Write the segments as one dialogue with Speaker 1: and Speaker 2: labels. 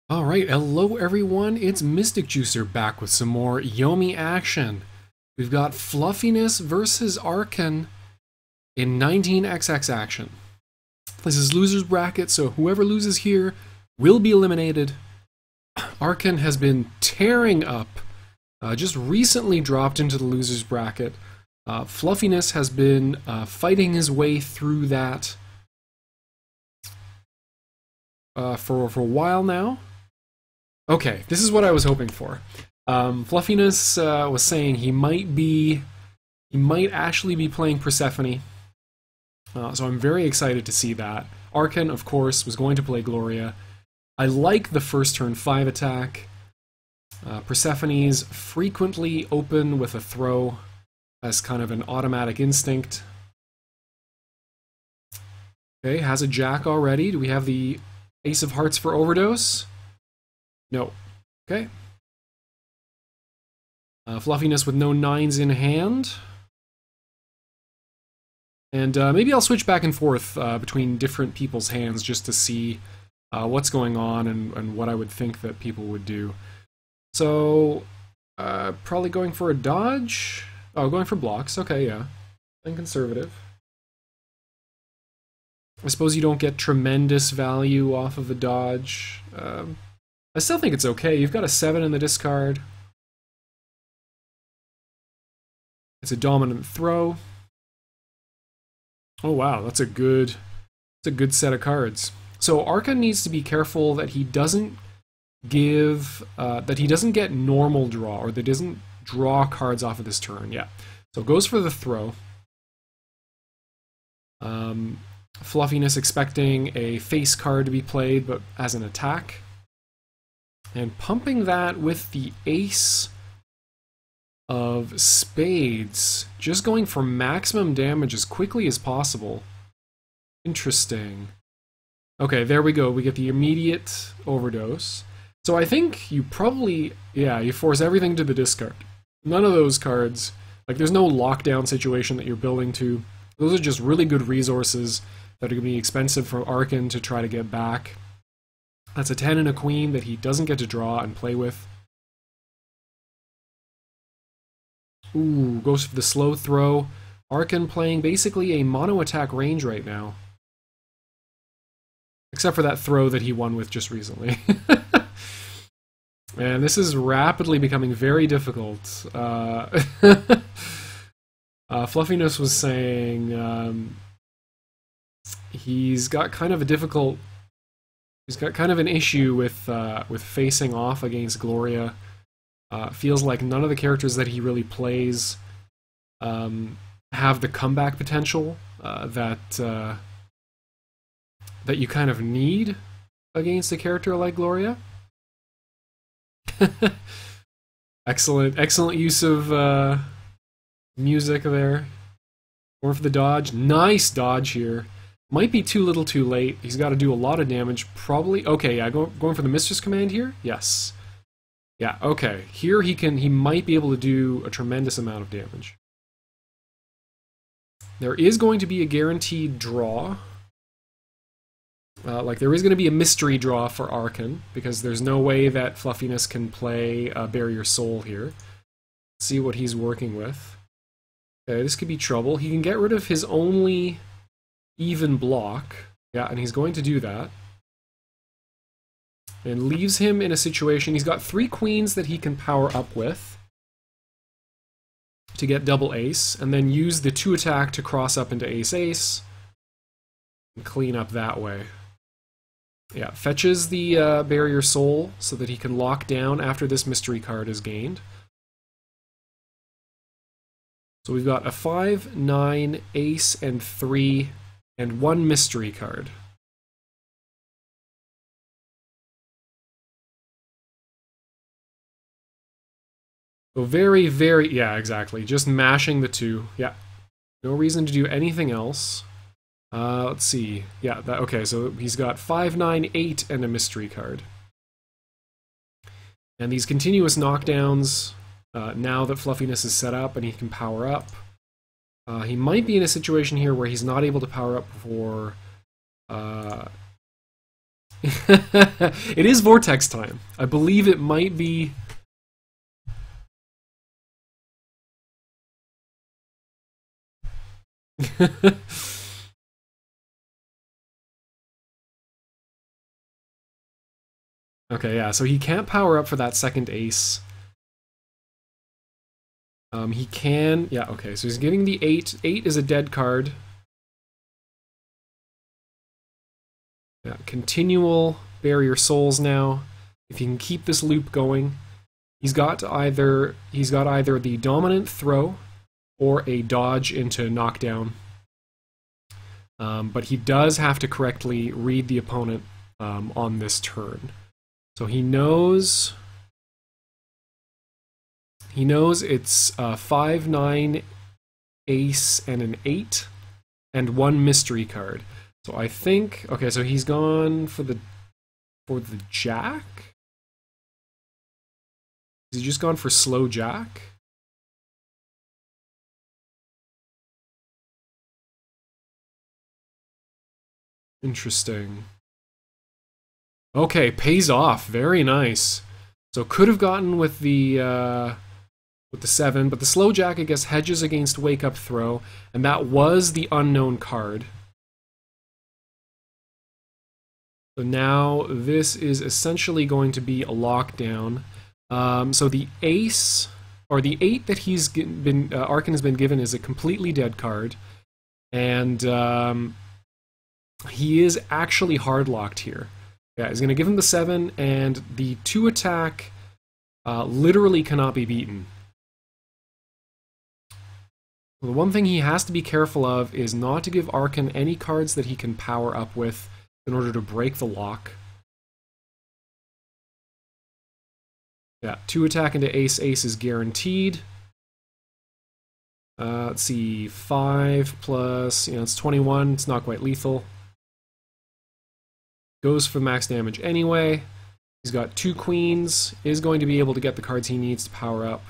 Speaker 1: Alright, hello everyone, it's Mystic Juicer back with some more Yomi action. We've got Fluffiness versus Arkhan in 19XX action. This is loser's bracket, so whoever loses here will be eliminated. Arkhan has been tearing up, just recently dropped into the loser's bracket. Fluffiness has been fighting his way through that for a while now. Okay, this is what I was hoping for. Fluffiness was saying he might actually be playing Persephone. So I'm very excited to see that. Arkhan, of course, was going to play Gloria. I like the first turn 5 attack. Persephone's frequently open with a throw as kind of an automatic instinct. Okay, has a jack already. Do we have the Ace of Hearts for overdose? No. Okay. Fluffiness with no 9s in hand. And maybe I'll switch back and forth between different people's hands just to see what's going on and what I would think that people would do. So, probably going for a dodge? Oh, going for blocks. Okay, yeah. And conservative. I suppose you don't get tremendous value off of a dodge. I still think it's okay. You've got a 7 in the discard. It's a dominant throw. Oh wow, that's a good set of cards. So Arkhan needs to be careful that he doesn't get normal draw, or that he doesn't draw cards off of this turn. Yeah. So goes for the throw. Fluffiness expecting a face card to be played, but as an attack. And pumping that with the Ace of Spades. Just going for maximum damage as quickly as possible. Interesting. Okay, there we go. We get the immediate overdose. So I think you probably, yeah, you force everything to the discard. None of those cards, like there's no lockdown situation that you're building to. Those are just really good resources that are going to be expensive for Arkhan to try to get back. That's a 10 and a queen that he doesn't get to draw and play with. Ooh, goes for the slow throw. Arkhan playing basically a mono attack range right now. Except for that throw that he won with just recently. And this is rapidly becoming very difficult. Fluffiness was saying he's got kind of an issue with facing off against Gloria. Feels like none of the characters that he really plays have the comeback potential that you kind of need against a character like Gloria. Excellent use of music there. Going for the dodge. Nice dodge here. Might be too little too late. He's got to do a lot of damage. Probably. Okay, yeah, going for the Mistress Command here? Yes. Yeah, okay. Here he might be able to do a tremendous amount of damage. There is going to be a guaranteed draw. Like, there is going to be a mystery draw for Arkhan, because there's no way that Fluffiness can play Barrier Soul here. Let's see what he's working with. Okay, this could be trouble. He can get rid of his only even block. Yeah, and he's going to do that. And leaves him in a situation, he's got 3 queens that he can power up with to get double ace, and then use the 2 attack to cross up into ace-ace and clean up that way. Yeah, fetches the Barrier Soul so that he can lock down after this mystery card is gained. So we've got a 5, 9, ace, and 3, and 1 mystery card. So very, very, yeah, exactly. Just mashing the 2. Yeah. No reason to do anything else. Let's see. Yeah, okay, so he's got 5, 9, 8, and a mystery card. And these continuous knockdowns, now that Fluffiness is set up and he can power up, he might be in a situation here where he's not able to power up before It is vortex time. I believe it might be... Okay, yeah, so he can't power up for that second ace. He can... Yeah, okay, so he's giving the 8. 8 is a dead card. Yeah, continual barrier souls now. If he can keep this loop going, he's got either the dominant throw or a dodge into knockdown. But he does have to correctly read the opponent on this turn. So he knows it's 5, 9, ace, and an 8, and 1 mystery card. So I think, okay, so he's gone for the jack? Has he just gone for slow jack? Interesting. Okay, pays off. Very nice. So could have gotten with the 7, but the slow jack, I guess, hedges against wake up throw, and that was the unknown card. So now this is essentially going to be a lockdown. So the ace, or the 8 that he's been, Arkhan has been given, is a completely dead card, and he is actually hard locked here. Yeah, he's going to give him the 7, and the 2 attack literally cannot be beaten. The one thing he has to be careful of is not to give Arkhan any cards that he can power up with in order to break the lock. Yeah, 2 attack into ace. Ace is guaranteed. Let's see, 5 plus, it's 21. It's not quite lethal. Goes for max damage anyway. He's got 2 queens. Is going to be able to get the cards he needs to power up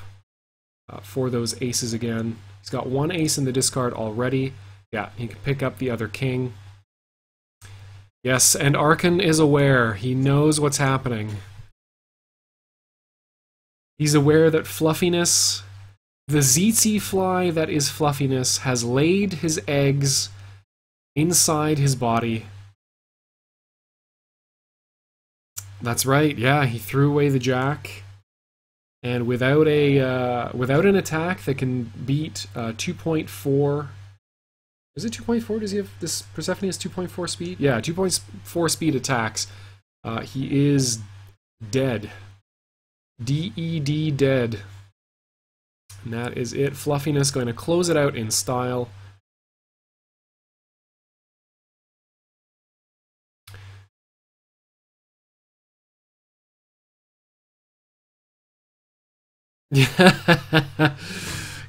Speaker 1: for those aces again. He's got 1 ace in the discard already. Yeah, he can pick up the other king. Yes, and Arkhan is aware. He knows what's happening. He's aware that Fluffiness, the tsetse fly that is Fluffiness, has laid his eggs inside his body. That's right, yeah, he threw away the jack. And without an attack that can beat 2.4... Is it 2.4? Does he have this? Persephone has 2.4 speed? Yeah, 2.4 speed attacks. He is dead. D-E-D, dead. And that is it. Fluffiness going to close it out in style.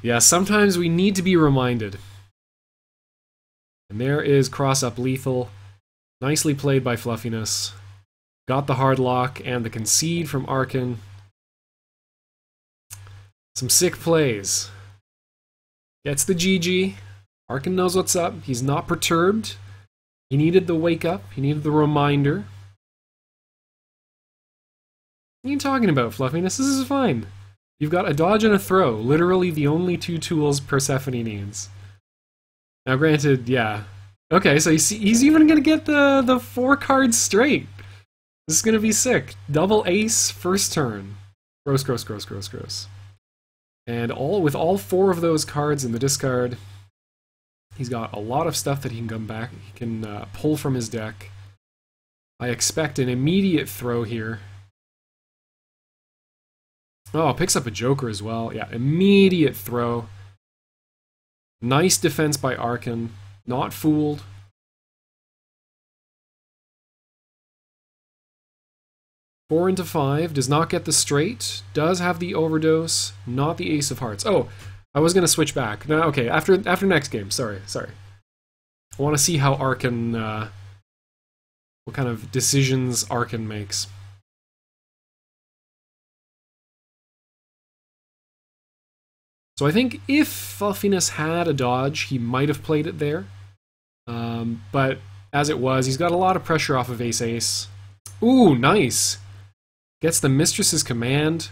Speaker 1: Yeah, sometimes we need to be reminded. And there is cross up lethal. Nicely played by Fluffiness. Got the hard lock and the concede from Arkhan. Some sick plays. Gets the GG. Arkhan knows what's up. He's not perturbed. He needed the wake up. He needed the reminder. What are you talking about, Fluffiness? This is fine. You've got a dodge and a throw. Literally the only 2 tools Persephone needs. Now, granted, yeah. Okay, so he's even going to get the 4 cards straight. This is going to be sick. Double ace, first turn. Gross, gross, gross, gross, gross. And with all 4 of those cards in the discard, he's got a lot of stuff that he can come back. He can pull from his deck. I expect an immediate throw here. Oh, picks up a joker as well. Yeah, immediate throw. Nice defense by Arkhan. Not fooled. Four into 5. Does not get the straight. Does have the overdose. Not the ace of hearts. Oh, I was going to switch back. No, okay, after next game. Sorry. I want to see how Arkhan... what kind of decisions Arkhan makes. So I think if Fluffiness had a dodge, he might have played it there. But as it was, he's got a lot of pressure off of ace-ace. Ooh, nice. Gets the Mistress's Command,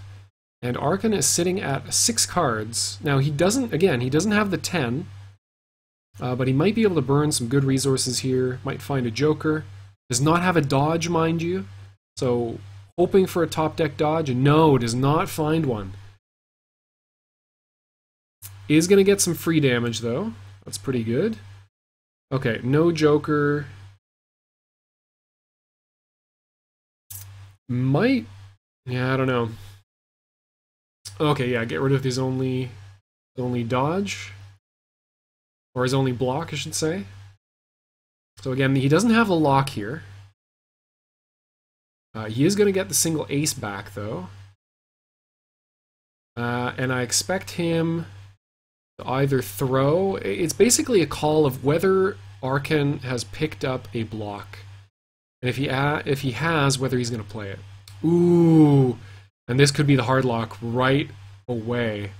Speaker 1: and Arkhan is sitting at 6 cards. Now, he doesn't have the 10, but he might be able to burn some good resources here. Might find a Joker. Does not have a dodge, mind you. So, hoping for a top deck dodge. No, does not find one. Is going to get some free damage, though. That's pretty good. Okay, no Joker. Might... Yeah, I don't know. Okay, yeah, get rid of his only dodge. Or his only block, I should say. So again, he doesn't have a lock here. He is going to get the single ace back, though. And I expect him to either throw... It's basically a call of whether Arkhan has picked up a block. And if he has, whether he's going to play it. Ooh! And this could be the hard lock right away.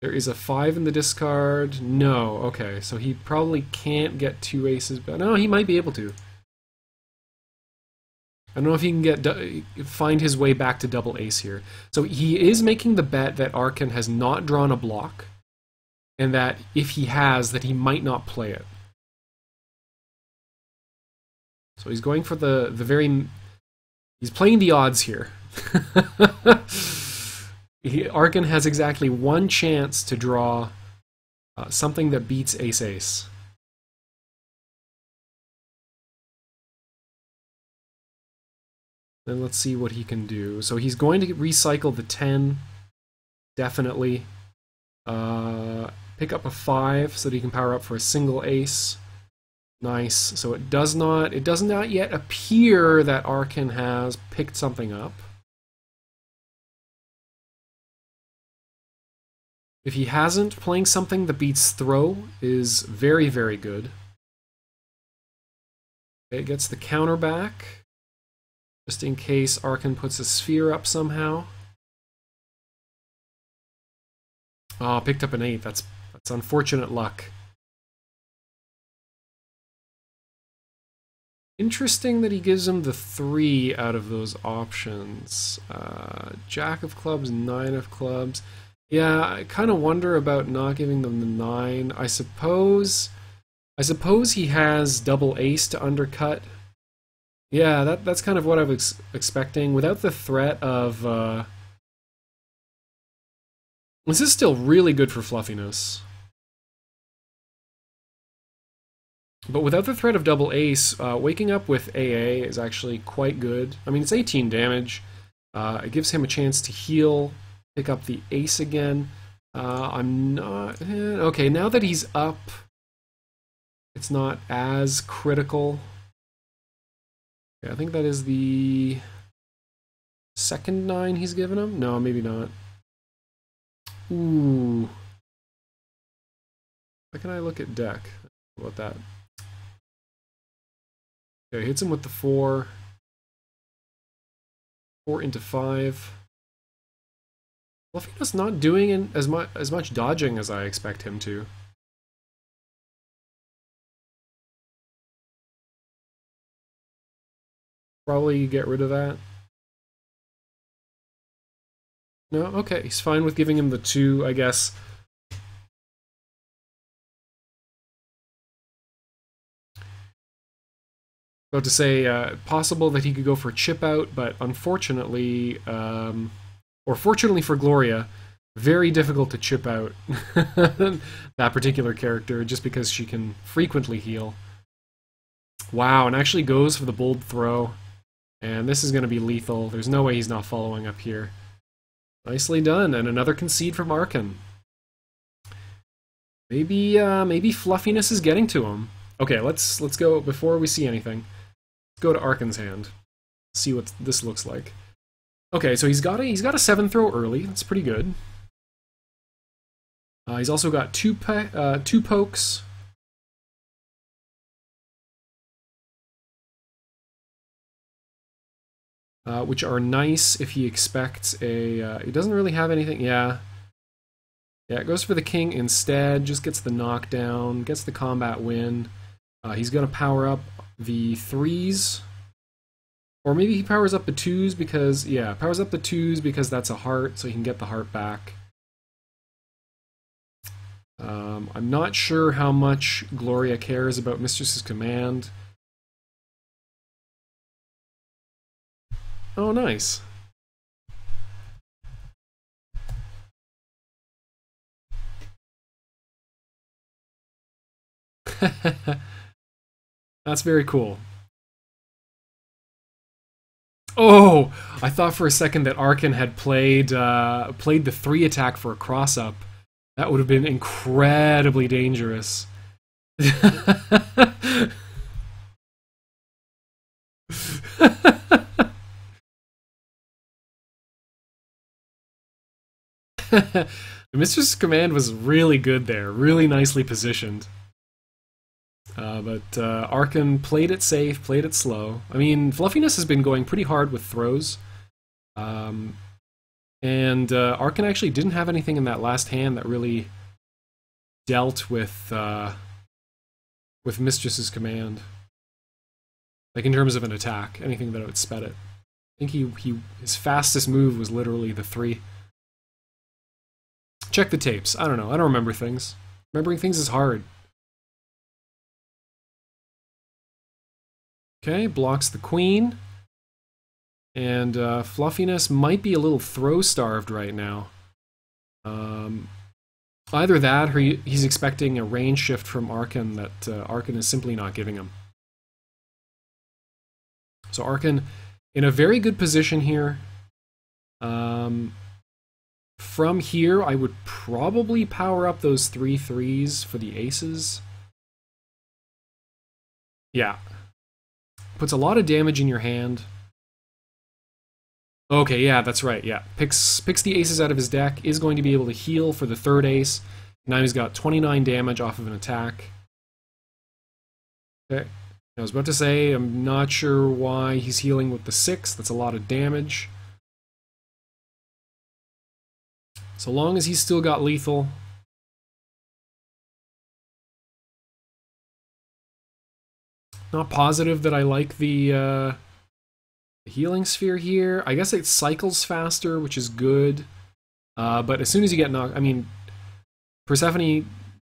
Speaker 1: There is a 5 in the discard. No, okay, so he probably can't get 2 aces back. No, he might be able to. I don't know if he can find his way back to double ace here. So he is making the bet that Arkhan has not drawn a block, and that if he has, that he might not play it. So he's going for the very... He's playing the odds here. Arkhan has exactly 1 chance to draw something that beats ace-ace. Then let's see what he can do. So he's going to recycle the 10, definitely. Pick up a 5 so that he can power up for a single ace. Nice. So it does not yet appear that Arkhan has picked something up. If he hasn't, playing something that beats throw is very, very good. It gets the counter back, just in case Arkhan puts a sphere up somehow. Oh, picked up an 8. That's unfortunate luck. Interesting that he gives him the 3 out of those options. Jack of clubs, 9 of clubs. Yeah, I kind of wonder about not giving them the 9. I suppose he has double ace to undercut. Yeah, that's kind of what I was expecting. Without the threat of... This is still really good for Fluffiness. But without the threat of double ace, waking up with AA is actually quite good. I mean, it's 18 damage. It gives him a chance to heal, pick up the ace again. I'm not... Okay, now that he's up, it's not as critical. Okay, I think that is the second 9 he's given him? No, maybe not. Ooh. How can I look at deck? How about that? Okay, hits him with the 4. 4 into 5. Fluffiness not doing as much dodging as I expect him to. Probably get rid of that. No? Okay, he's fine with giving him the 2, I guess. About to say, possible that he could go for chip out, but unfortunately, or fortunately for Gloria, very difficult to chip out that particular character, just because she can frequently heal. Wow, and actually goes for the bold throw, and this is going to be lethal. There's no way he's not following up here. Nicely done, and another concede from Arkhan. Maybe Fluffiness is getting to him. Okay, let's go before we see anything. Let's go to Arkhan's hand. See what this looks like. Okay, so he's got a 7 throw early. That's pretty good. He's also got two pokes. Which are nice if he expects a... he doesn't really have anything... Yeah, it goes for the king instead. Just gets the knockdown. Gets the combat win. He's going to power up the 3s. Or maybe he powers up the 2s because, yeah, powers up the 2s because that's a heart, so he can get the heart back. I'm not sure how much Gloria cares about Mistress's Command. Oh, nice. That's very cool. Oh, I thought for a second that Arkhan had played the 3 attack for a cross up. That would have been incredibly dangerous. The Mistress Command was really good there, really nicely positioned. But Arkhan played it safe, played it slow. I mean, Fluffiness has been going pretty hard with throws. And Arkhan actually didn't have anything in that last hand that really dealt with Mistress's Command. Like in terms of an attack, anything that would sped it. I think his fastest move was literally the 3. Check the tapes. I don't know. I don't remember things. Remembering things is hard. Okay, blocks the queen. And Fluffiness might be a little throw-starved right now. Either that, or he's expecting a range shift from Arkhan that Arkhan is simply not giving him. So Arkhan in a very good position here. From here, I would probably power up those 3 3s for the aces. Yeah. Puts a lot of damage in your hand. Okay, yeah, that's right, yeah. Picks the aces out of his deck, is going to be able to heal for the 3rd ace. Now he's got 29 damage off of an attack. Okay. I was about to say, I'm not sure why he's healing with the 6. That's a lot of damage. So long as he's still got lethal. Not positive that I like the healing sphere here. I guess it cycles faster, which is good. But as soon as you get knocked, I mean, Persephone,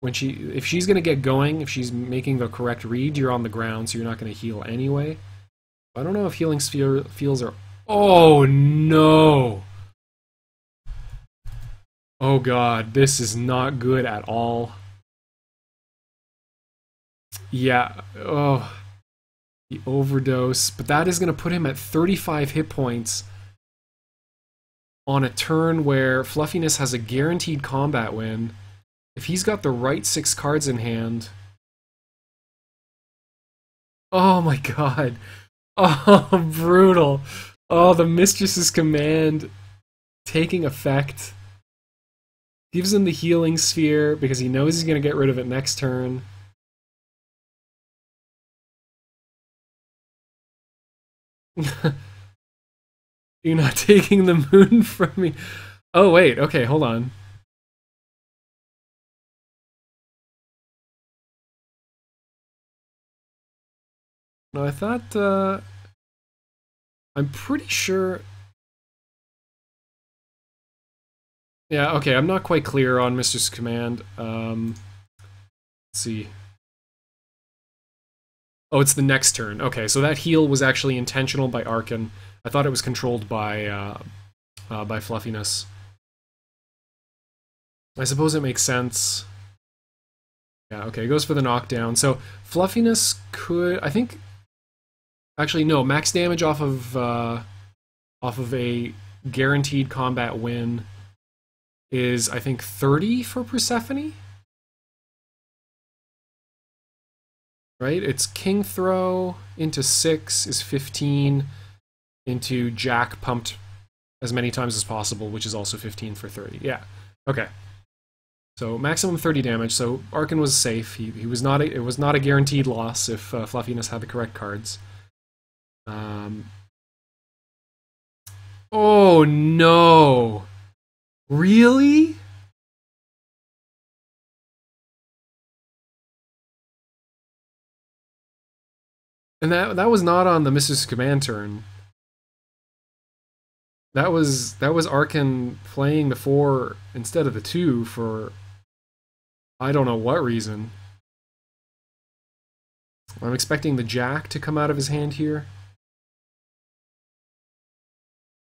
Speaker 1: if she's gonna get going, if she's making the correct read, you're on the ground, so you're not gonna heal anyway. I don't know if healing sphere feels are. Oh no! Oh god, this is not good at all. Yeah. Oh. The overdose. But that is going to put him at 35 hit points on a turn where Fluffiness has a guaranteed combat win. If he's got the right 6 cards in hand... Oh my god. Oh, brutal. Oh, the Mistress's Command taking effect. Gives him the healing sphere because he knows he's going to get rid of it next turn. You're not taking the moon from me. Oh, wait. Okay, hold on. No, I thought, I'm pretty sure... Yeah, okay, I'm not quite clear on Mistress Command. Let's see. Oh, it's the next turn. Okay, so that heal was actually intentional by Arkhan. I thought it was controlled by Fluffiness. I suppose it makes sense. Yeah, okay, it goes for the knockdown. So Fluffiness could, I think, actually no, max damage off of a guaranteed combat win is, I think, 30 for Persephone. Right? It's king throw into 6 is 15 into jack pumped as many times as possible, which is also 15 for 30. Yeah. Okay. So maximum 30 damage. So Arkhan was safe. He was not. It was not a guaranteed loss if Fluffiness had the correct cards. Oh no! Really? And that was not on the Mistress Command turn. That was Arkhan playing the 4 instead of the 2 for I don't know what reason. I'm expecting the jack to come out of his hand here.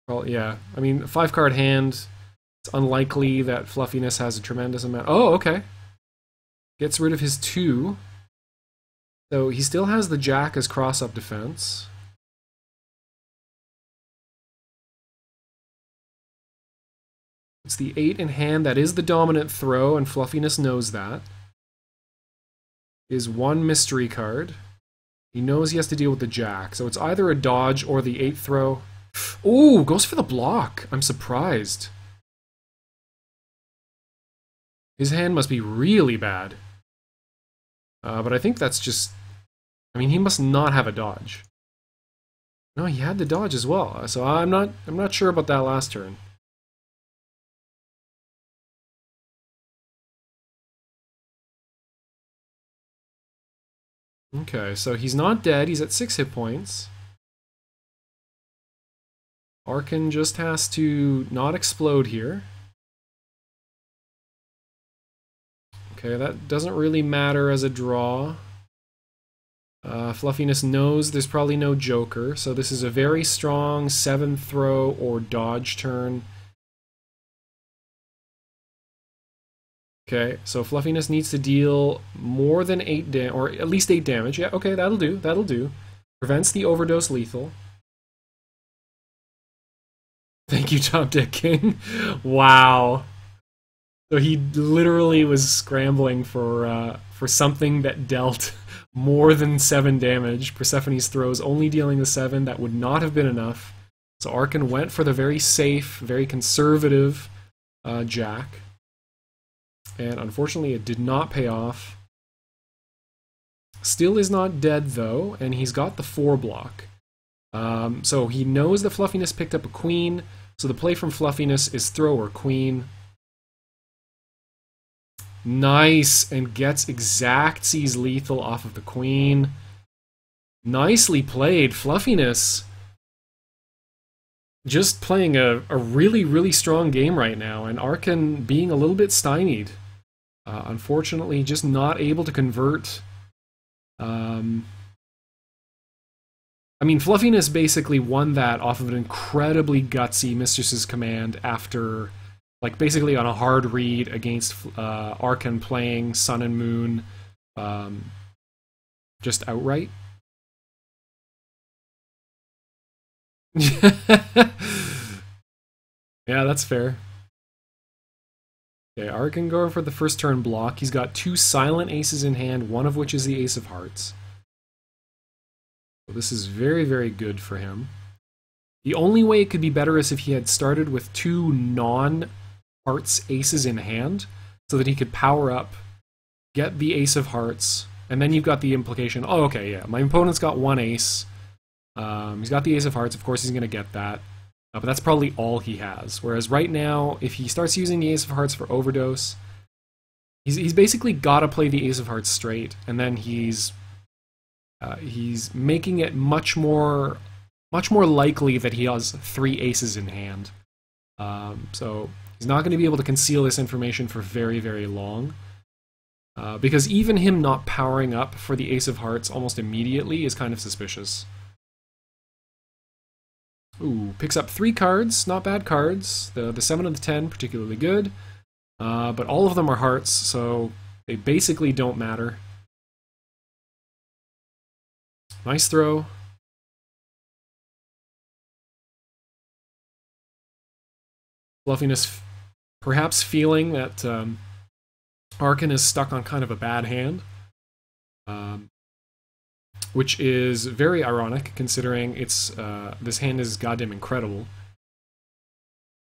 Speaker 1: Well, yeah. I mean, 5-card hand. It's unlikely that Fluffiness has a tremendous amount. Oh, okay. Gets rid of his 2. So he still has the jack as cross-up defense. It's the 8 in hand. That is the dominant throw, and Fluffiness knows that. Is 1 mystery card. He knows he has to deal with the jack, so it's either a dodge or the 8 throw. Ooh, goes for the block. I'm surprised. His hand must be really bad. But I think that's just... I mean, he must not have a dodge. No, he had the dodge as well, so I'm not sure about that last turn. Okay, so he's not dead. He's at 6 hit points. Arkhan just has to not explode here. Okay, that doesn't really matter as a draw. Fluffiness knows there's probably no joker, so this is a very strong 7 throw or dodge turn. Okay, so Fluffiness needs to deal more than 8 damage, or at least 8 damage. Yeah, okay, that'll do, that'll do. Prevents the overdose lethal. Thank you, Tom Dick King. Wow. So he literally was scrambling for something that dealt more than 7 damage. Persephone's throws only dealing the 7. That would not have been enough. So Arkhan went for the very safe, very conservative jack. And unfortunately it did not pay off. Still is not dead though, and he's got the 4 block. So he knows that Fluffiness picked up a queen, so the play from Fluffiness is throw or queen. Nice, and gets exact sees lethal off of the queen. Nicely played, Fluffiness. Just playing a really, really strong game right now, and Arkhan being a little bit stymied. Unfortunately, just not able to convert. I mean, Fluffiness basically won that off of an incredibly gutsy Mistress's Command after, like, basically on a hard read against Arkhan playing Sun and Moon just outright. Yeah, that's fair. Okay, Arkhan going for the first turn block. He's got 2 silent aces in hand, one of which is the Ace of Hearts. So this is very, very good for him. The only way it could be better is if he had started with 2 non-hearts aces in hand, so that he could power up, get the Ace of Hearts, and then you've got the implication, oh, okay, yeah, my opponent's got 1 ace. He's got the Ace of Hearts, of course he's going to get that. But that's probably all he has. Whereas right now, if he starts using the Ace of Hearts for overdose, he's basically got to play the Ace of Hearts straight, and then he's making it much more likely that he has 3 aces in hand. So he's not going to be able to conceal this information for very, very long. Because even him not powering up for the Ace of Hearts almost immediately is kind of suspicious. Ooh, picks up 3 cards, not bad cards. The 7 and the 10, particularly good. But all of them are hearts, so they basically don't matter. Nice throw. Fluffiness perhaps feeling that Arkhan is stuck on kind of a bad hand. Which is very ironic, considering it's this hand is goddamn incredible.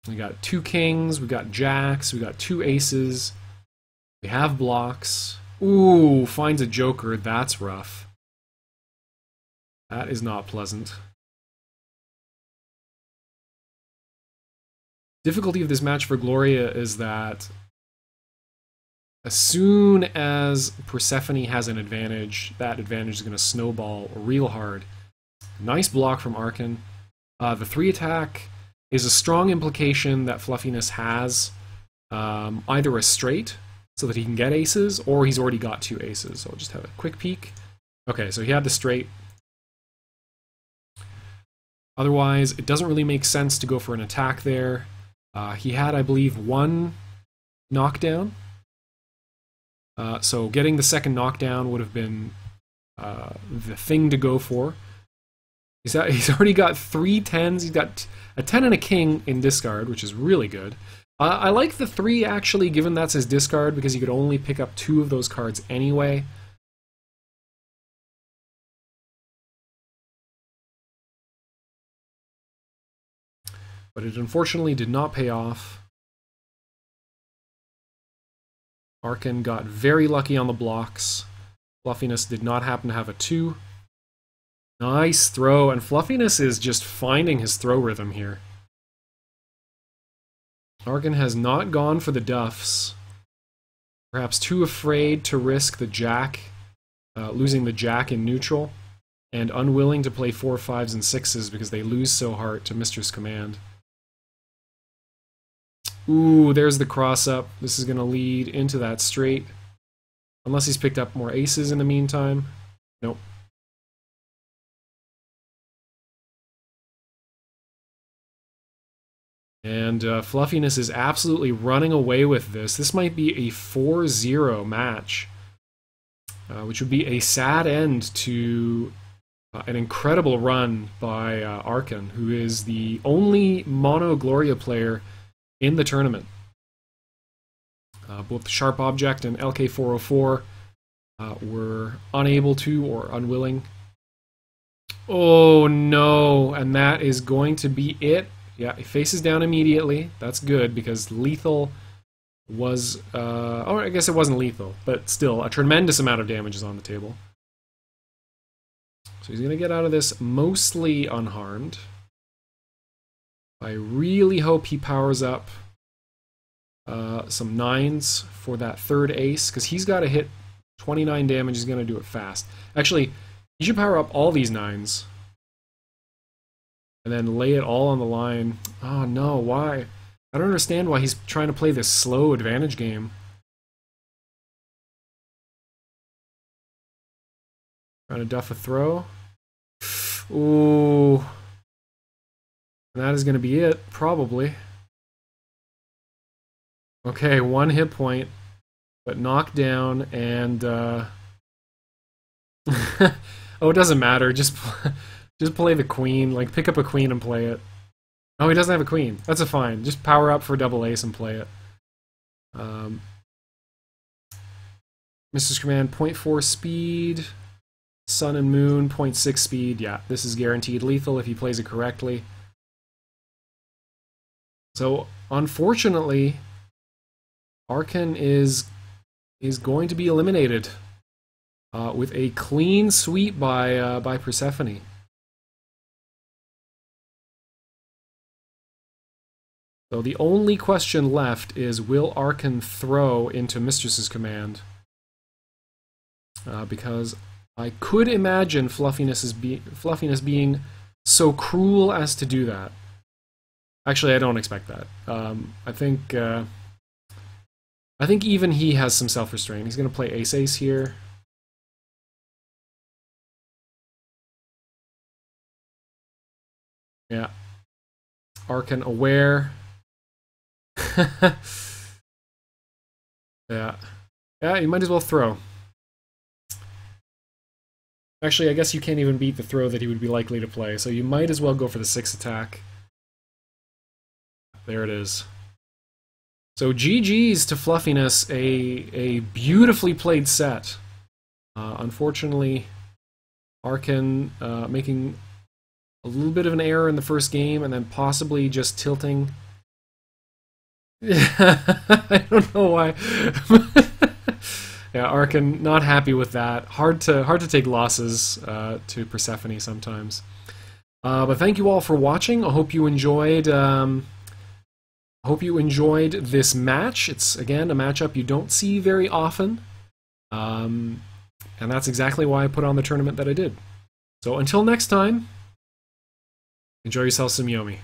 Speaker 1: We got 2 kings, we got jacks, we got 2 aces. We have blocks. Ooh, finds a joker. That's rough. That is not pleasant. Difficulty of this match for Gloria is that as soon as Persephone has an advantage, that advantage is going to snowball real hard. Nice block from Arkhan. The 3 attack is a strong implication that Fluffiness has either a straight, so that he can get aces, or he's already got 2 aces. So I'll just have a quick peek. Okay, so he had the straight. Otherwise, it doesn't really make sense to go for an attack there. He had, I believe, 1 knockdown. So getting the second knockdown would have been the thing to go for. He's already got 3 10s. He's got a 10 and a king in discard, which is really good. I like the 3, actually, given that's his discard, because you could only pick up 2 of those cards anyway. But it unfortunately did not pay off. Arkhan got very lucky on the blocks. Fluffiness did not happen to have a 2. Nice throw, and Fluffiness is just finding his throw rhythm here. Arkhan has not gone for the duffs. Perhaps too afraid to risk the jack, losing the jack in neutral, and unwilling to play 4, 5s, and 6s because they lose so hard to Mistress Command. Ooh, there's the cross-up. This is going to lead into that straight. Unless he's picked up more aces in the meantime. Nope. And Fluffiness is absolutely running away with this. This might be a 4-0 match, which would be a sad end to an incredible run by Arkhan, who is the only Mono Gloria player in the tournament. Both Sharp Object and LK404 were unable to or unwilling. Oh no, and that is going to be it. Yeah, he faces down immediately. That's good, because lethal was... oh, I guess it wasn't lethal, but still, a tremendous amount of damage is on the table. So he's going to get out of this mostly unharmed. I really hope he powers up some 9s for that 3rd ace, because he's got to hit 29 damage. He's going to do it fast. Actually, he should power up all these 9s. And then lay it all on the line. Oh no, why? I don't understand why he's trying to play this slow advantage game. Trying to duff a throw. Ooh. And that is going to be it, probably. Okay, 1 hit point, but knocked down, and oh, it doesn't matter. Just play the queen. Like, pick up a queen and play it. Oh, he doesn't have a queen. That's a fine. Just power up for double ace and play it. Mrs. Command, 0.4 speed. Sun and Moon, 0.6 speed. Yeah, this is guaranteed lethal if he plays it correctly. So, unfortunately, Arkhan is going to be eliminated with a clean sweep by Persephone. So the only question left is, will Arkhan throw into Mistress's Command? Because I could imagine Fluffiness being so cruel as to do that. Actually, I don't expect that. I think even he has some self-restraint. He's going to play ace-ace here. Yeah. Arkhan aware. Yeah. Yeah, you might as well throw. Actually, I guess you can't even beat the throw that he would be likely to play, so you might as well go for the 6 attack. There it is. So GG's to Fluffiness, a beautifully played set. Unfortunately, Arkhan making a little bit of an error in the first game, and then possibly just tilting. I don't know why. Yeah, Arkhan not happy with that. Hard to take losses to Persephone sometimes. But thank you all for watching. I hope you enjoyed. This match. It's again a matchup you don't see very often, and that's exactly why I put on the tournament that I did. So until next time, enjoy yourself some Yomi.